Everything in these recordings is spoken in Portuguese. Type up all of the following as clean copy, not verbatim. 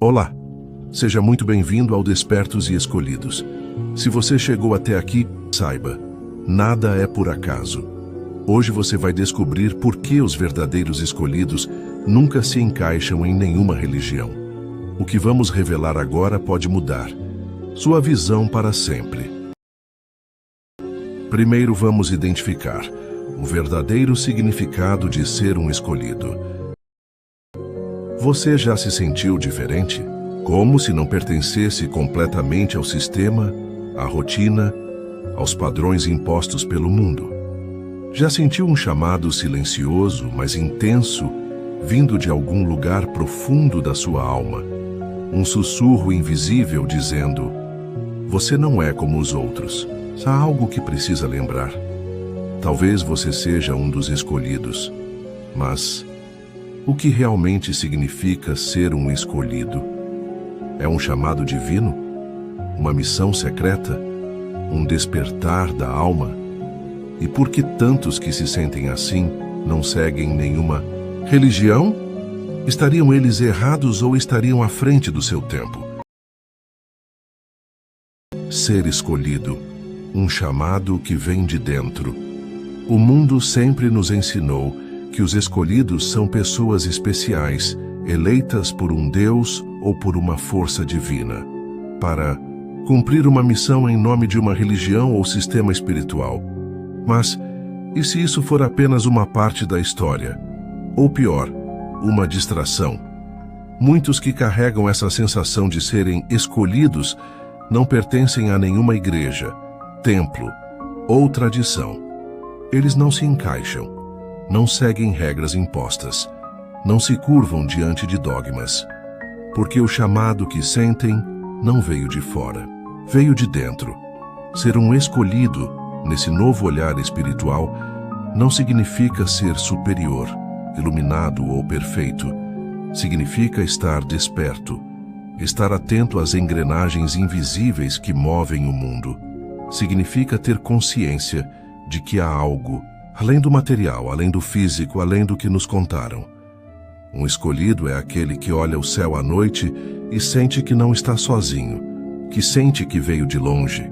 Olá, seja muito bem-vindo ao Despertos e Escolhidos. Se você chegou até aqui, saiba, nada é por acaso. Hoje você vai descobrir por que os verdadeiros escolhidos nunca se encaixam em nenhuma religião. O que vamos revelar agora pode mudar sua visão para sempre. Primeiro vamos identificar o verdadeiro significado de ser um escolhido. Você já se sentiu diferente? Como se não pertencesse completamente ao sistema, à rotina, aos padrões impostos pelo mundo? Já sentiu um chamado silencioso, mas intenso, vindo de algum lugar profundo da sua alma? Um sussurro invisível dizendo: você não é como os outros. Há algo que precisa lembrar. Talvez você seja um dos escolhidos, mas o que realmente significa ser um escolhido? É um chamado divino? Uma missão secreta? Um despertar da alma? E por que tantos que se sentem assim não seguem nenhuma religião? Estariam eles errados ou estariam à frente do seu tempo? Ser escolhido, um chamado que vem de dentro. O mundo sempre nos ensinou que os escolhidos são pessoas especiais, eleitas por um Deus ou por uma força divina, para cumprir uma missão em nome de uma religião ou sistema espiritual. Mas, e se isso for apenas uma parte da história? Ou pior, uma distração? Muitos que carregam essa sensação de serem escolhidos não pertencem a nenhuma igreja, templo ou tradição. Eles não se encaixam. Não seguem regras impostas, não se curvam diante de dogmas, porque o chamado que sentem não veio de fora, veio de dentro. Ser um escolhido, nesse novo olhar espiritual, não significa ser superior, iluminado ou perfeito. Significa estar desperto, estar atento às engrenagens invisíveis que movem o mundo. Significa ter consciência de que há algo além do material, além do físico, além do que nos contaram. Um escolhido é aquele que olha o céu à noite e sente que não está sozinho, que sente que veio de longe,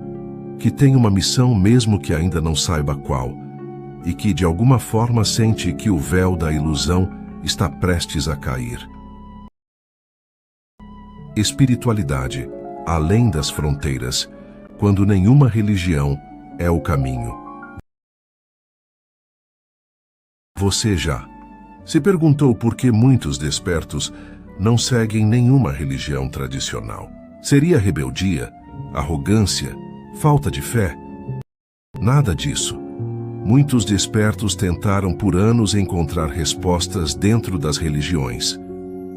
que tem uma missão mesmo que ainda não saiba qual, e que de alguma forma sente que o véu da ilusão está prestes a cair. Espiritualidade, além das fronteiras, quando nenhuma religião é o caminho. Você já se perguntou por que muitos despertos não seguem nenhuma religião tradicional? Seria rebeldia, arrogância, falta de fé? Nada disso. Muitos despertos tentaram por anos encontrar respostas dentro das religiões.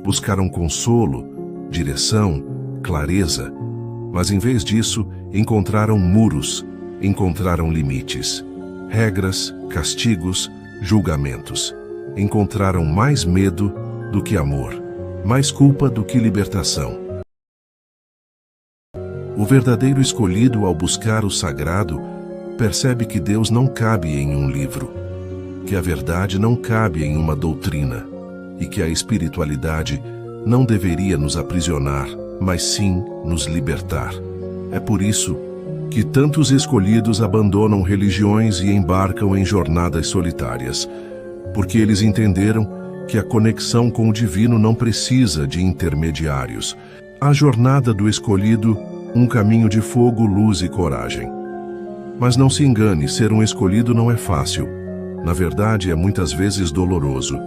Buscaram consolo, direção, clareza, mas em vez disso, encontraram muros, encontraram limites, regras, castigos, julgamentos. Encontraram mais medo do que amor, mais culpa do que libertação. O verdadeiro escolhido, ao buscar o sagrado, percebe que Deus não cabe em um livro, que a verdade não cabe em uma doutrina e que a espiritualidade não deveria nos aprisionar, mas sim nos libertar. É por isso que tantos escolhidos abandonam religiões e embarcam em jornadas solitárias, porque eles entenderam que a conexão com o divino não precisa de intermediários. A jornada do escolhido, um caminho de fogo, luz e coragem. Mas não se engane, ser um escolhido não é fácil. Na verdade, é muitas vezes doloroso.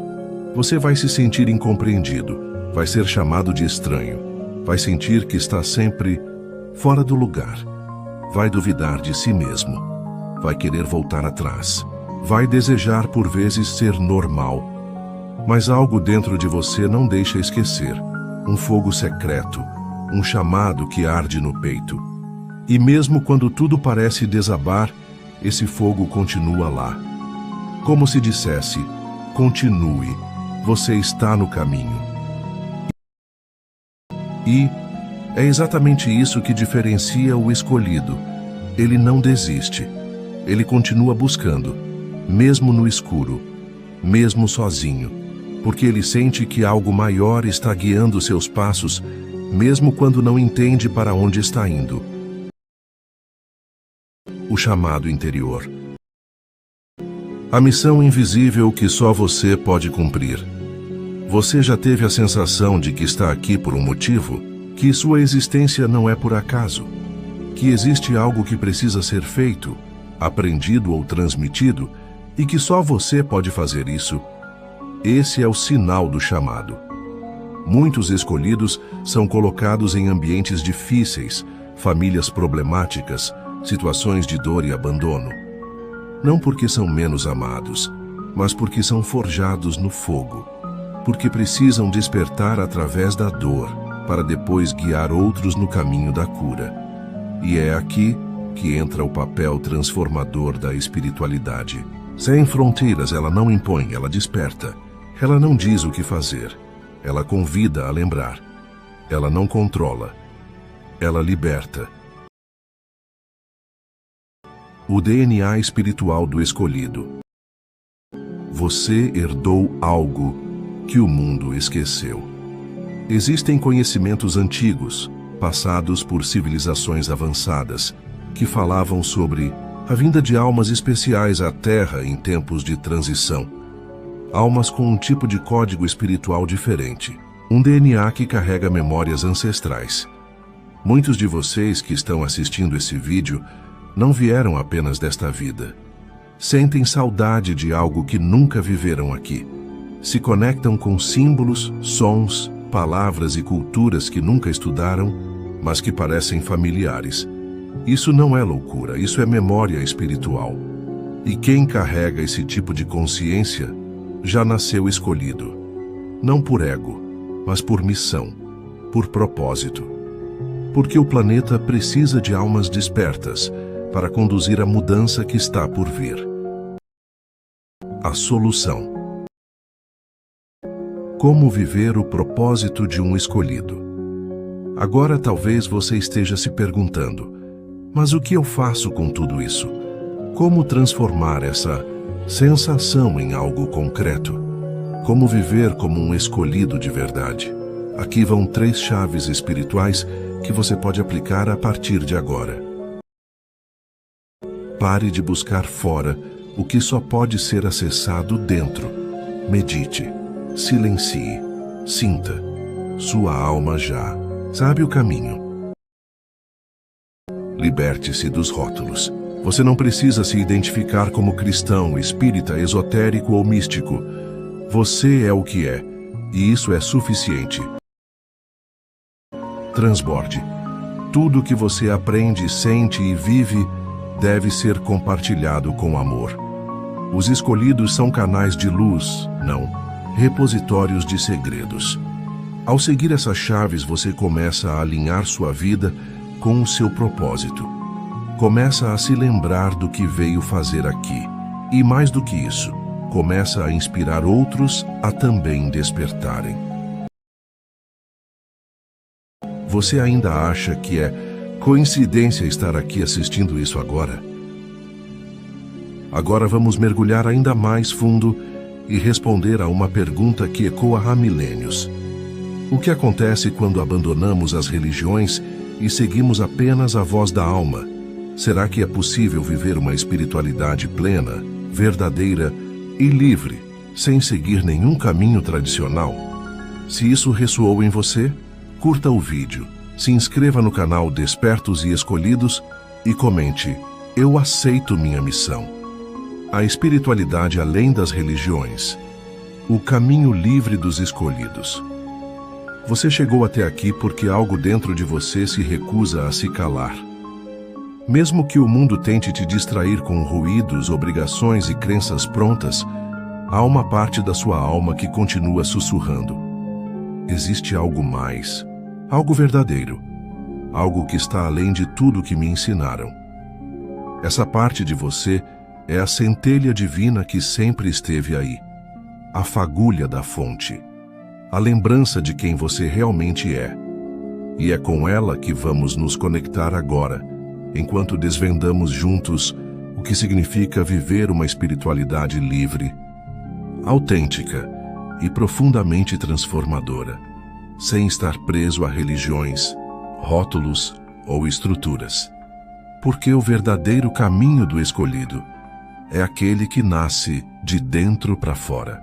Você vai se sentir incompreendido, vai ser chamado de estranho, vai sentir que está sempre fora do lugar. Vai duvidar de si mesmo, vai querer voltar atrás, vai desejar por vezes ser normal. Mas algo dentro de você não deixa esquecer, um fogo secreto, um chamado que arde no peito. E mesmo quando tudo parece desabar, esse fogo continua lá. Como se dissesse: continue, você está no caminho. E é exatamente isso que diferencia o escolhido. Ele não desiste. Ele continua buscando, mesmo no escuro, mesmo sozinho, porque ele sente que algo maior está guiando seus passos mesmo quando não entende para onde está indo. O chamado interior. A missão invisível que só você pode cumprir. Você já teve a sensação de que está aqui por um motivo? Que sua existência não é por acaso? Que existe algo que precisa ser feito, aprendido ou transmitido, e que só você pode fazer isso? Esse é o sinal do chamado. Muitos escolhidos são colocados em ambientes difíceis, famílias problemáticas, situações de dor e abandono. Não porque são menos amados, mas porque são forjados no fogo. Porque precisam despertar através da dor, para depois guiar outros no caminho da cura. E é aqui que entra o papel transformador da espiritualidade. Sem fronteiras, ela não impõe, ela desperta. Ela não diz o que fazer. Ela convida a lembrar. Ela não controla. Ela liberta. O DNA espiritual do escolhido. Você herdou algo que o mundo esqueceu. Existem conhecimentos antigos, passados por civilizações avançadas, que falavam sobre a vinda de almas especiais à Terra em tempos de transição. Almas com um tipo de código espiritual diferente, um DNA que carrega memórias ancestrais. Muitos de vocês que estão assistindo esse vídeo não vieram apenas desta vida. Sentem saudade de algo que nunca viveram aqui. Se conectam com símbolos, sons, palavras e culturas que nunca estudaram, mas que parecem familiares. Isso não é loucura, isso é memória espiritual. E quem carrega esse tipo de consciência já nasceu escolhido. Não por ego, mas por missão, por propósito. Porque o planeta precisa de almas despertas para conduzir a mudança que está por vir. A solução. Como viver o propósito de um escolhido? Agora talvez você esteja se perguntando, mas o que eu faço com tudo isso? Como transformar essa sensação em algo concreto? Como viver como um escolhido de verdade? Aqui vão 3 chaves espirituais que você pode aplicar a partir de agora. Pare de buscar fora o que só pode ser acessado dentro. Medite. Silencie, sinta. Sua alma já sabe o caminho. Liberte-se dos rótulos. Você não precisa se identificar como cristão, espírita, esotérico ou místico. Você é o que é, e isso é suficiente. Transborde. Tudo que você aprende, sente e vive deve ser compartilhado com amor. Os escolhidos são canais de luz, não repositórios de segredos. Ao seguir essas chaves, você começa a alinhar sua vida com o seu propósito. Começa a se lembrar do que veio fazer aqui. E mais do que isso, começa a inspirar outros a também despertarem. Você ainda acha que é coincidência estar aqui assistindo isso agora? Agora vamos mergulhar ainda mais fundo e responder a uma pergunta que ecoa há milênios. O que acontece quando abandonamos as religiões e seguimos apenas a voz da alma? Será que é possível viver uma espiritualidade plena, verdadeira e livre, sem seguir nenhum caminho tradicional? Se isso ressoou em você, curta o vídeo, se inscreva no canal Despertos e Escolhidos e comente: eu aceito minha missão. A espiritualidade além das religiões. O caminho livre dos escolhidos. Você chegou até aqui porque algo dentro de você se recusa a se calar. Mesmo que o mundo tente te distrair com ruídos, obrigações e crenças prontas, há uma parte da sua alma que continua sussurrando. Existe algo mais, algo verdadeiro, algo que está além de tudo que me ensinaram. Essa parte de você é a centelha divina que sempre esteve aí, a fagulha da fonte, a lembrança de quem você realmente é. E é com ela que vamos nos conectar agora, enquanto desvendamos juntos o que significa viver uma espiritualidade livre, autêntica e profundamente transformadora. sem estar preso a religiões, rótulos ou estruturas. Porque o verdadeiro caminho do escolhido é aquele que nasce de dentro para fora.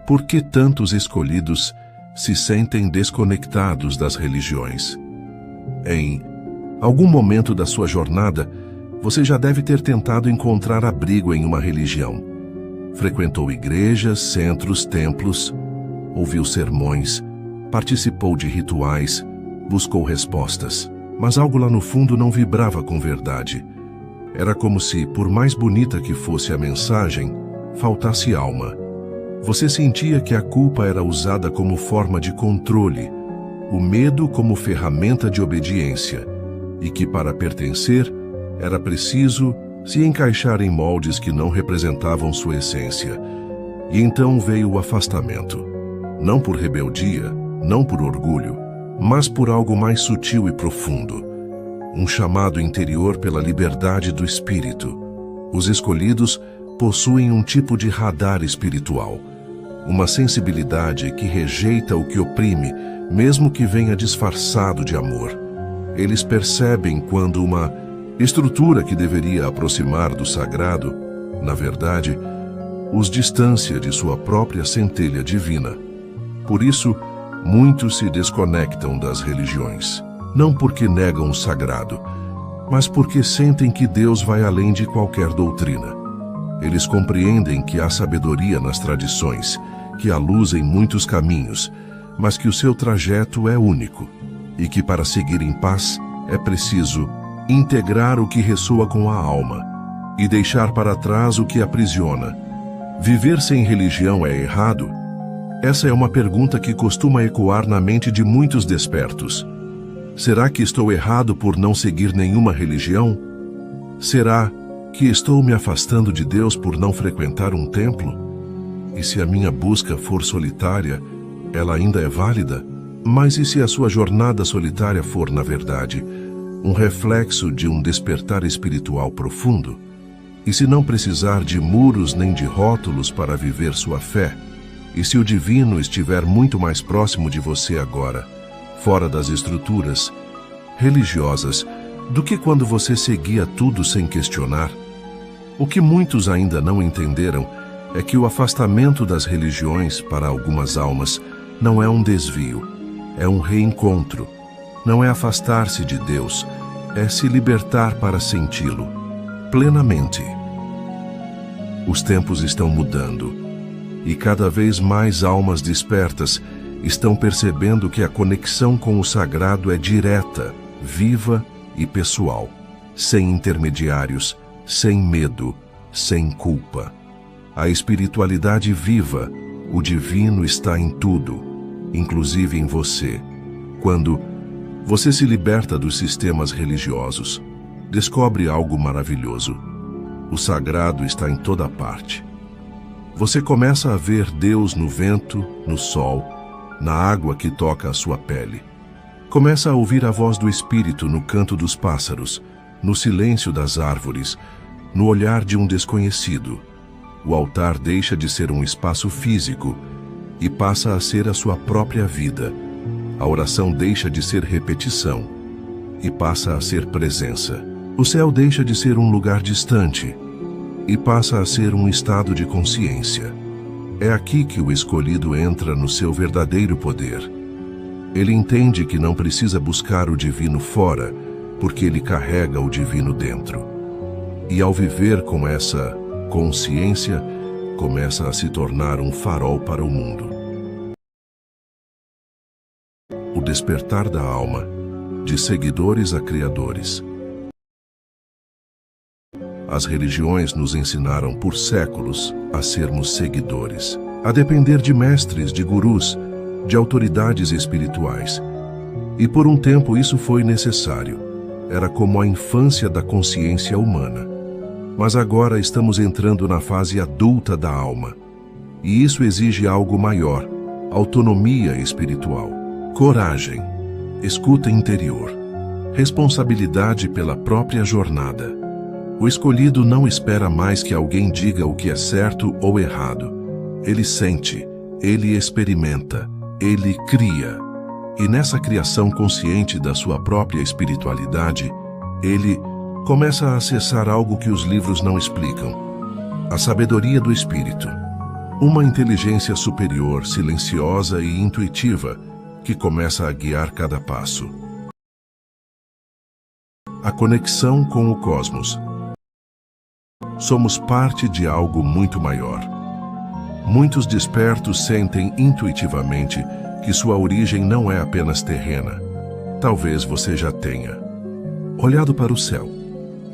Por que tantos escolhidos se sentem desconectados das religiões? Em algum momento da sua jornada, você já deve ter tentado encontrar abrigo em uma religião. Frequentou igrejas, centros, templos, ouviu sermões, participou de rituais, buscou respostas. Mas algo lá no fundo não vibrava com verdade. Era como se, por mais bonita que fosse a mensagem, faltasse alma. Você sentia que a culpa era usada como forma de controle, o medo como ferramenta de obediência, e que para pertencer era preciso se encaixar em moldes que não representavam sua essência. E então veio o afastamento. Não por rebeldia, não por orgulho, mas por algo mais sutil e profundo. Um chamado interior pela liberdade do espírito. Os escolhidos possuem um tipo de radar espiritual, uma sensibilidade que rejeita o que oprime, mesmo que venha disfarçado de amor. Eles percebem quando uma estrutura que deveria aproximar do sagrado, na verdade, os distancia de sua própria centelha divina. Por isso, muitos se desconectam das religiões, não porque negam o sagrado, mas porque sentem que Deus vai além de qualquer doutrina. Eles compreendem que há sabedoria nas tradições, que há luz em muitos caminhos, mas que o seu trajeto é único, e que para seguir em paz é preciso integrar o que ressoa com a alma e deixar para trás o que aprisiona. Viver sem religião é errado? Essa é uma pergunta que costuma ecoar na mente de muitos despertos. Será que estou errado por não seguir nenhuma religião? Será que estou me afastando de Deus por não frequentar um templo? E se a minha busca for solitária, ela ainda é válida? Mas e se a sua jornada solitária for, na verdade, um reflexo de um despertar espiritual profundo? E se não precisar de muros nem de rótulos para viver sua fé? E se o divino estiver muito mais próximo de você agora, fora das estruturas religiosas, do que quando você seguia tudo sem questionar? O que muitos ainda não entenderam é que o afastamento das religiões para algumas almas não é um desvio, é um reencontro. Não é afastar-se de Deus, é se libertar para senti-lo plenamente. Os tempos estão mudando e cada vez mais almas despertas estão percebendo que a conexão com o sagrado é direta, viva e pessoal, sem intermediários, sem medo, sem culpa. A espiritualidade viva, o divino está em tudo, inclusive em você. Quando você se liberta dos sistemas religiosos, descobre algo maravilhoso. O sagrado está em toda parte. Você começa a ver Deus no vento, no sol, na água que toca a sua pele. Começa a ouvir a voz do Espírito no canto dos pássaros, no silêncio das árvores, no olhar de um desconhecido. O altar deixa de ser um espaço físico e passa a ser a sua própria vida. A oração deixa de ser repetição e passa a ser presença. O céu deixa de ser um lugar distante e passa a ser um estado de consciência. É aqui que o escolhido entra no seu verdadeiro poder. Ele entende que não precisa buscar o divino fora, porque ele carrega o divino dentro. E ao viver com essa consciência, começa a se tornar um farol para o mundo. O despertar da alma, de seguidores a criadores. As religiões nos ensinaram por séculos a sermos seguidores, a depender de mestres, de gurus, de autoridades espirituais. E por um tempo isso foi necessário. Era como a infância da consciência humana. Mas agora estamos entrando na fase adulta da alma. E isso exige algo maior, autonomia espiritual, coragem, escuta interior, responsabilidade pela própria jornada. O escolhido não espera mais que alguém diga o que é certo ou errado. Ele sente, ele experimenta, ele cria. E nessa criação consciente da sua própria espiritualidade, ele começa a acessar algo que os livros não explicam: a sabedoria do espírito. Uma inteligência superior, silenciosa e intuitiva, que começa a guiar cada passo. A conexão com o cosmos. Somos parte de algo muito maior. Muitos despertos sentem intuitivamente que sua origem não é apenas terrena. Talvez você já tenha olhado para o céu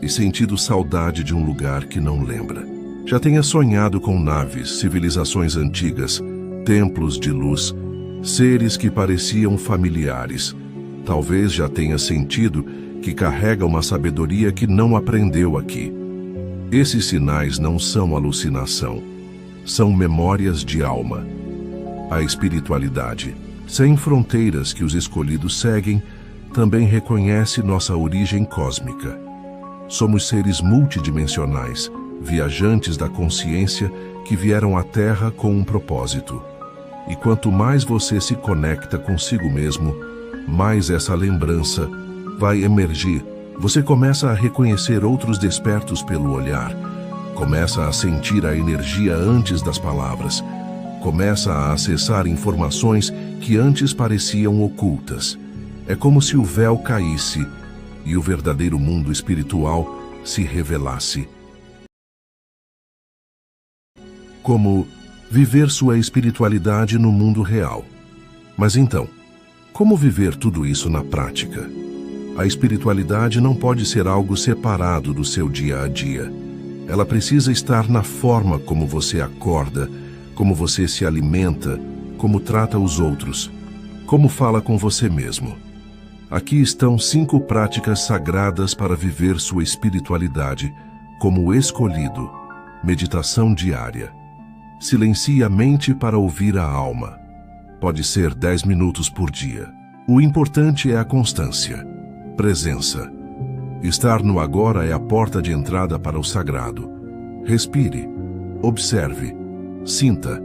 e sentido saudade de um lugar que não lembra. Já tenha sonhado com naves, civilizações antigas, templos de luz, seres que pareciam familiares. Talvez já tenha sentido que carrega uma sabedoria que não aprendeu aqui. Esses sinais não são alucinação, são memórias de alma. A espiritualidade, sem fronteiras que os escolhidos seguem, também reconhece nossa origem cósmica. Somos seres multidimensionais, viajantes da consciência que vieram à Terra com um propósito. E quanto mais você se conecta consigo mesmo, mais essa lembrança vai emergir. Você começa a reconhecer outros despertos pelo olhar, começa a sentir a energia antes das palavras, começa a acessar informações que antes pareciam ocultas. É como se o véu caísse e o verdadeiro mundo espiritual se revelasse. Como viver sua espiritualidade no mundo real. Mas então, como viver tudo isso na prática? A espiritualidade não pode ser algo separado do seu dia a dia. Ela precisa estar na forma como você acorda, como você se alimenta, como trata os outros, como fala com você mesmo. Aqui estão 5 práticas sagradas para viver sua espiritualidade como escolhido. Meditação diária. Silencie a mente para ouvir a alma. Pode ser 10 minutos por dia. O importante é a constância. Presença. Estar no agora é a porta de entrada para o sagrado. Respire. Observe. Sinta.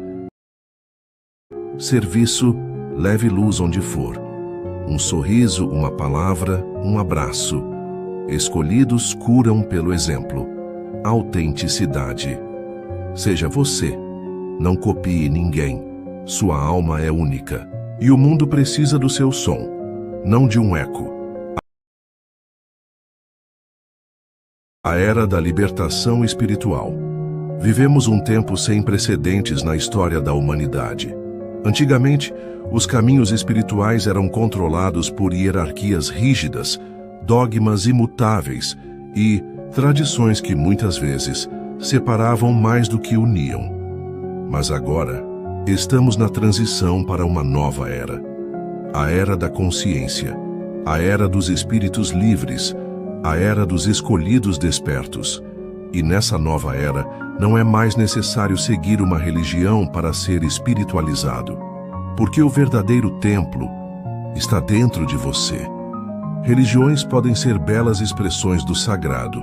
Serviço. Leve luz onde for. Um sorriso, uma palavra, um abraço. Escolhidos curam pelo exemplo. Autenticidade. Seja você. Não copie ninguém. Sua alma é única. E o mundo precisa do seu som, não de um eco. A era da libertação espiritual. Vivemos um tempo sem precedentes na história da humanidade. Antigamente, os caminhos espirituais eram controlados por hierarquias rígidas, dogmas imutáveis e tradições que muitas vezes separavam mais do que uniam. Mas agora, estamos na transição para uma nova era. A era da consciência, a era dos espíritos livres, a era dos escolhidos despertos. E nessa nova era, não é mais necessário seguir uma religião para ser espiritualizado, porque o verdadeiro templo está dentro de você. Religiões podem ser belas expressões do sagrado,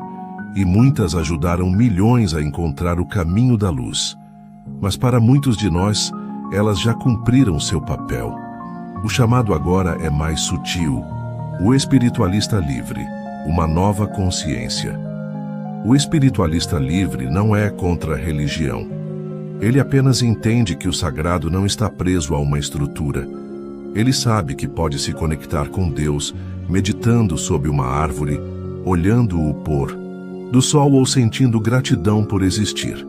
e muitas ajudaram milhões a encontrar o caminho da luz. Mas para muitos de nós, elas já cumpriram seu papel. O chamado agora é mais sutil. O espiritualista livre, uma nova consciência. O espiritualista livre não é contra a religião. Ele apenas entende que o sagrado não está preso a uma estrutura. Ele sabe que pode se conectar com Deus, meditando sob uma árvore, olhando o pôr do sol ou sentindo gratidão por existir.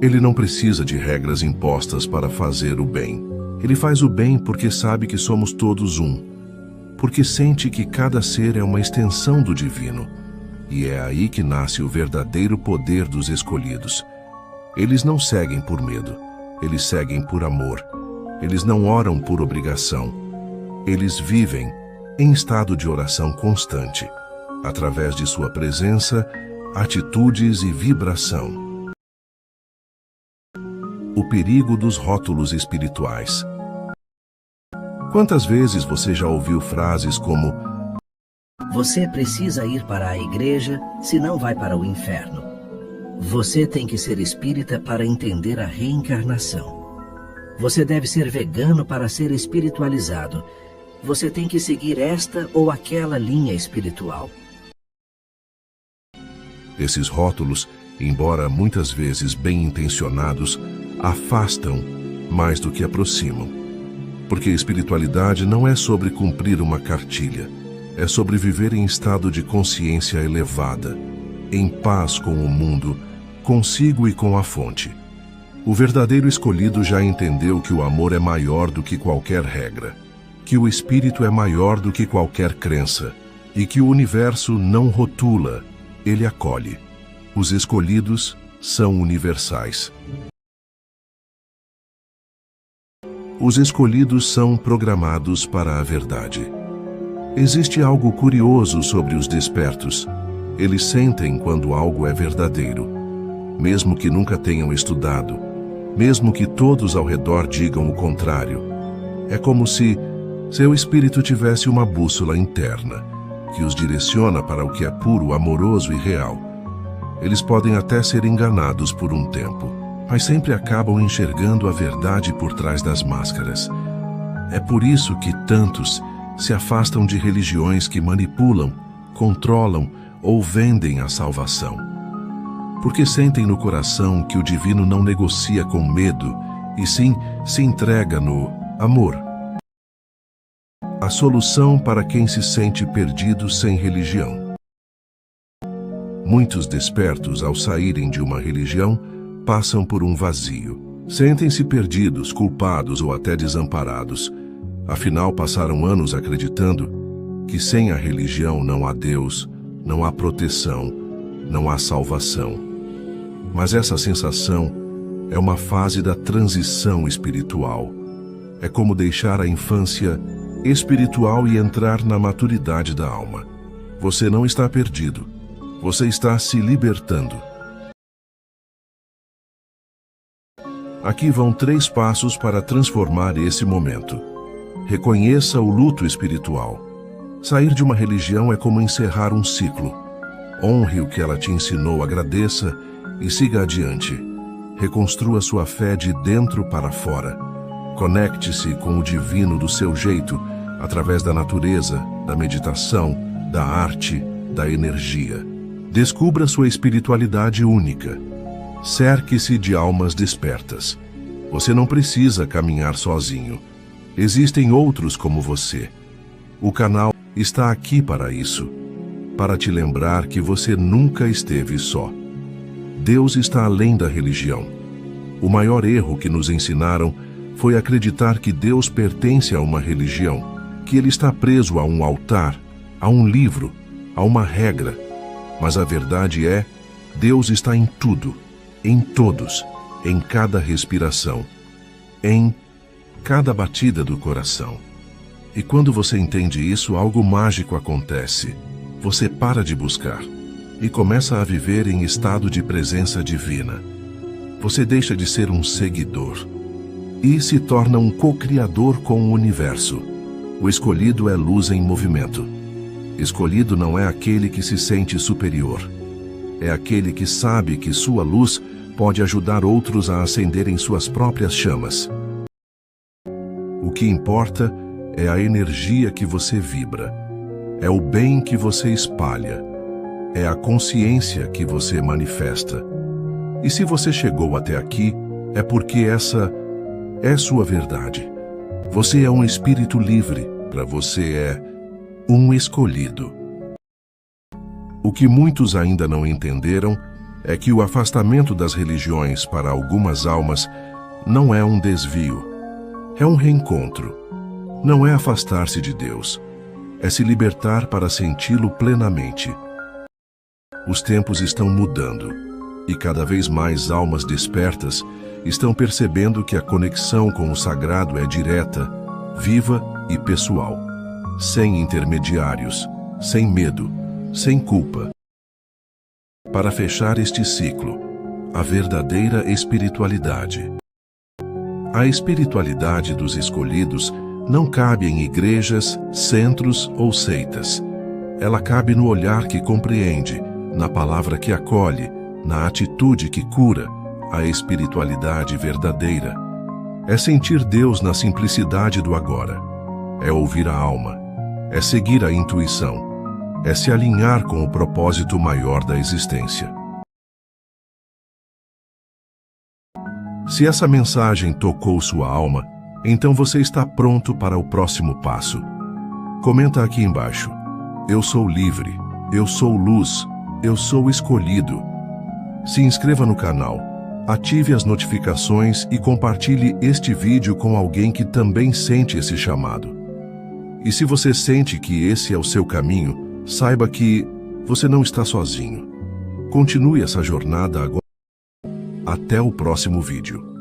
Ele não precisa de regras impostas para fazer o bem. Ele faz o bem porque sabe que somos todos um, porque sente que cada ser é uma extensão do divino. E é aí que nasce o verdadeiro poder dos escolhidos. Eles não seguem por medo, eles seguem por amor. Eles não oram por obrigação. Eles vivem em estado de oração constante, através de sua presença, atitudes e vibração. O perigo dos rótulos espirituais. Quantas vezes você já ouviu frases como: você precisa ir para a igreja, senão vai para o inferno. Você tem que ser espírita para entender a reencarnação. Você deve ser vegano para ser espiritualizado. Você tem que seguir esta ou aquela linha espiritual. Esses rótulos, embora muitas vezes bem intencionados, afastam mais do que aproximam. Porque espiritualidade não é sobre cumprir uma cartilha, é sobre viver em estado de consciência elevada, em paz com o mundo, consigo e com a fonte. O verdadeiro escolhido já entendeu que o amor é maior do que qualquer regra, que o espírito é maior do que qualquer crença e que o universo não rotula, ele acolhe. Os escolhidos são universais. Os escolhidos são programados para a verdade. Existe algo curioso sobre os despertos. Eles sentem quando algo é verdadeiro, mesmo que nunca tenham estudado, mesmo que todos ao redor digam o contrário. É como se seu espírito tivesse uma bússola interna, que os direciona para o que é puro, amoroso e real. Eles podem até ser enganados por um tempo, mas sempre acabam enxergando a verdade por trás das máscaras. É por isso que tantos se afastam de religiões que manipulam, controlam ou vendem a salvação. Porque sentem no coração que o divino não negocia com medo, e sim se entrega no amor. A solução para quem se sente perdido sem religião. Muitos despertos, ao saírem de uma religião, passam por um vazio. Sentem-se perdidos, culpados ou até desamparados. Afinal, passaram anos acreditando que sem a religião não há Deus, não há proteção, não há salvação. Mas essa sensação é uma fase da transição espiritual. É como deixar a infância espiritual e entrar na maturidade da alma. Você não está perdido. Você está se libertando. Aqui vão 3 passos para transformar esse momento. Reconheça o luto espiritual. Sair de uma religião é como encerrar um ciclo. Honre o que ela te ensinou, agradeça e siga adiante. Reconstrua sua fé de dentro para fora. Conecte-se com o divino do seu jeito, através da natureza, da meditação, da arte, da energia. Descubra sua espiritualidade única. Cerque-se de almas despertas. Você não precisa caminhar sozinho. Existem outros como você. O canal está aqui para isso, para te lembrar que você nunca esteve só. Deus está além da religião. O maior erro que nos ensinaram foi acreditar que Deus pertence a uma religião, que ele está preso a um altar, a um livro, a uma regra. Mas a verdade é, Deus está em tudo, em todos, em cada respiração, em cada batida do coração. E quando você entende isso, algo mágico acontece. Você para de buscar e começa a viver em estado de presença divina. Você deixa de ser um seguidor e se torna um co-criador com o universo. O escolhido é luz em movimento. Escolhido não é aquele que se sente superior. É aquele que sabe que sua luz pode ajudar outros a acenderem suas próprias chamas. O que importa é a energia que você vibra. É o bem que você espalha. É a consciência que você manifesta. E se você chegou até aqui, é porque essa é sua verdade. Você é um espírito livre. Para você é um escolhido. O que muitos ainda não entenderam é que o afastamento das religiões para algumas almas não é um desvio, é um reencontro. Não é afastar-se de Deus, é se libertar para senti-lo plenamente. Os tempos estão mudando e cada vez mais almas despertas estão percebendo que a conexão com o sagrado é direta, viva e pessoal, sem intermediários, sem medo, sem culpa. Para fechar este ciclo, a verdadeira espiritualidade. A espiritualidade dos escolhidos não cabe em igrejas, centros ou seitas. Ela cabe no olhar que compreende, na palavra que acolhe, na atitude que cura, a espiritualidade verdadeira. É sentir Deus na simplicidade do agora. É ouvir a alma. É seguir a intuição. É se alinhar com o propósito maior da existência. Se essa mensagem tocou sua alma, então você está pronto para o próximo passo. Comenta aqui embaixo. Eu sou livre. Eu sou luz. Eu sou escolhido. Se inscreva no canal, ative as notificações e compartilhe este vídeo com alguém que também sente esse chamado. E se você sente que esse é o seu caminho, saiba que você não está sozinho. Continue essa jornada agora. Até o próximo vídeo.